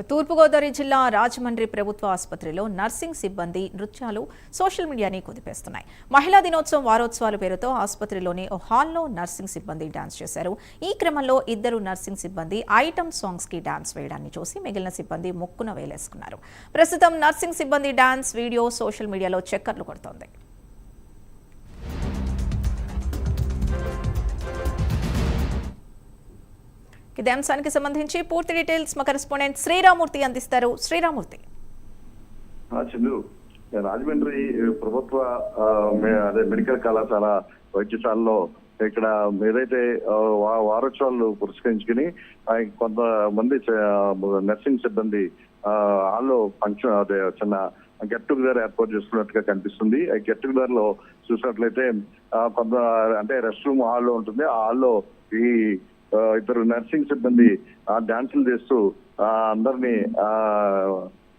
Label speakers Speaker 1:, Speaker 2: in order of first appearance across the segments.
Speaker 1: తూర్పుగోదావరి జిల్లా రాజమండ్రి ప్రభుత్వ ఆసుపత్రిలో నర్సింగ్ సిబ్బంది నృత్యాలు సోషల్ మీడియాని కుదిపేస్తున్నాయి. మహిళా దినోత్సవం వారోత్సవాల పేరుతో ఆసుపత్రిలోని ఓ హాల్లో నర్సింగ్ సిబ్బంది డాన్స్ చేశారు. ఈ క్రమంలో ఇద్దరు నర్సింగ్ సిబ్బంది ఐటమ్ సాంగ్స్ కి డాన్స్ వేయడాన్ని చూసి మిగిలిన సిబ్బంది ముక్కున వేలేసుకున్నారు. ప్రస్తుతం నర్సింగ్ సిబ్బంది డాన్స్ వీడియో సోషల్ మీడియాలో చక్కర్లు కొడుతోంది. ఇదే అంశానికి సంబంధించి పూర్తి డీటెయిల్స్ మా కరెస్పాండెంట్ శ్రీరామూర్తి అందిస్తారు. శ్రీరామూర్తి,
Speaker 2: రాజమండ్రి ప్రభుత్వ మెడికల్ కళాశాల వైద్యశాలలో ఇక్కడ ఏదైతే వారోత్సవాలు పురస్కరించుకుని కొంతమంది నర్సింగ్ సిబ్బంది హాల్లో ఫంక్షన్ అదే చిన్న గెట్ టుగెదర్ ఏర్పాటు చేసుకున్నట్టుగా కనిపిస్తుంది. ఆ గెట్ టుగెదర్ లో చూసినట్లయితే కొంత అంటే రెస్ట్ రూమ్ హాల్లో ఉంటుంది. ఆ హాల్లో ఈ ఇద్దరు నర్సింగ్ సిబ్బంది డాన్సులు చేస్తూ అందరినీ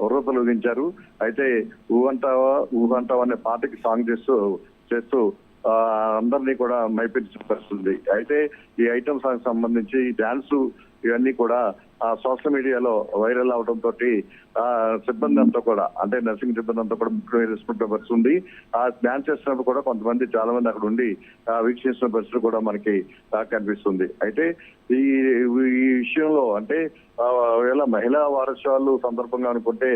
Speaker 2: ఉర్రతొలగించారు. అయితే ఊహంటావా అనే పాటకి సాంగ్ చేస్తూ అందరినీ కూడా మైపించబడుతుంది. అయితే ఈ ఐటమ్ సాంగ్ సంబంధించి డాన్స్ ఇవన్నీ కూడా సోషల్ మీడియాలో వైరల్ అవడంతో సిబ్బంది అంతా కూడా అంటే నర్సింగ్ సిబ్బంది అంతా కూడా ముఖ్య వేసుకుంటున్న పరిస్థితి ఉంది. ఆ డాన్స్ చేస్తున్నప్పుడు కూడా కొంతమంది చాలా మంది అక్కడ ఉండి వీక్షిస్తున్న పరిస్థితి కూడా మనకి కనిపిస్తుంది. అయితే ఈ విషయంలో అంటే మహిళా వారోత్సవాలు సందర్భంగా అనుకుంటే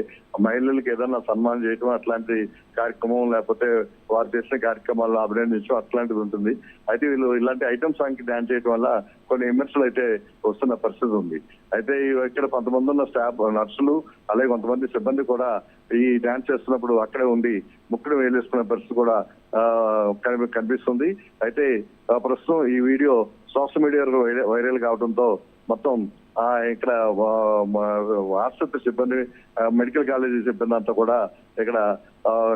Speaker 2: మహిళలకు ఏదైనా సన్మానం చేయటం అట్లాంటి కార్యక్రమం లేకపోతే వారు చేసిన కార్యక్రమాలను అభినందించడం అట్లాంటిది ఉంటుంది. అయితే వీళ్ళు ఇలాంటి ఐటమ్ సాంగ్ కి డాన్స్ చేయడం వల్ల కొన్ని విమర్శలు అయితే వస్తున్న పరిస్థితి ఉంది. అయితే ఇక్కడ కొంతమంది ఉన్న స్టాఫ్ నర్సులు అలాగే కొంతమంది సిబ్బంది కూడా ఈ డాన్స్ చేస్తున్నప్పుడు అక్కడే ఉండి ముక్కుడు వేలేసుకునే పరిస్థితి కూడా కనిపిస్తుంది. అయితే ప్రస్తుతం ఈ వీడియో సోషల్ మీడియాలో వైరల్ కావడంతో మొత్తం ఇక్కడ ఆసుపత్రి సిబ్బంది మెడికల్ కాలేజీ సిబ్బంది అంతా కూడా ఇక్కడ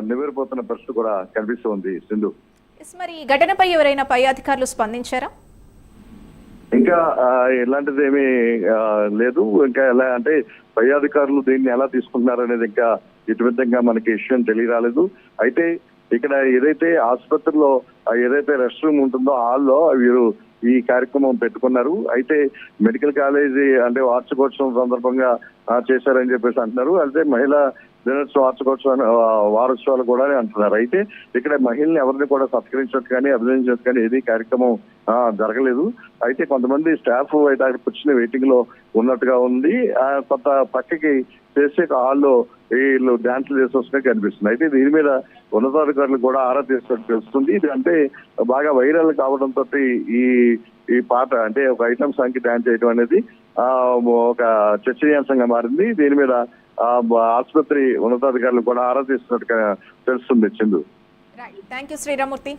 Speaker 2: నివేరిపోతున్న పరిస్థితి కూడా కనిపిస్తుంది. సింధు,
Speaker 1: మరి ఈ ఘటనపై ఎవరైనా పై అధికారులు స్పందించారా?
Speaker 2: ఇంకా ఎలాంటిది ఏమీ లేదు. ఇంకా ఎలా అంటే పై అధికారులు దీన్ని ఎలా తీసుకుంటున్నారు అనేది ఇంకా ఇటువిధంగా మనకి విషయం తెలియరాలేదు. అయితే ఇక్కడ ఏదైతే ఆసుపత్రిలో ఏదైతే రెస్ట్ రూమ్ ఉంటుందో హాల్లో వీరు ఈ కార్యక్రమం పెట్టుకున్నారు. అయితే మెడికల్ కాలేజీ అంటే వార్షికోత్సవం సందర్భంగా చేశారని చెప్పేసి అంటున్నారు. అయితే మహిళా దినోత్సవం వారోత్సవాలు కూడా అంటున్నారు. అయితే ఇక్కడ మహిళల్ని ఎవరిని కూడా సత్కరించినట్టు కానీ అభినందించినట్టు కానీ ఏది కార్యక్రమం జరగలేదు. అయితే కొంతమంది స్టాఫ్ అయితే అక్కడ కూర్చుని వెయిటింగ్ లో ఉన్నట్టుగా ఉంది. కొంత పక్కకి చేసే హాల్లో వీళ్ళు డాన్సులు చేసి వస్తున్నట్టు కనిపిస్తుంది. అయితే దీని మీద ఉన్నతాధికారులు కూడా ఆరా తీసినట్టు తెలుస్తుంది. ఇది అంటే బాగా వైరల్ కావడంతో ఈ పాట అంటే ఒక ఐటమ్ సాంగ్ కి డాన్స్ చేయడం అనేది ఒక చర్చనీయాంశంగా మారింది. దీని మీద ఆసుపత్రి ఉన్నతాధికారులు కూడా ఆరా తీస్తున్నట్టుగా తెలుస్తుంది. చిందు,
Speaker 1: థ్యాంక్ యూ శ్రీరామూర్తి.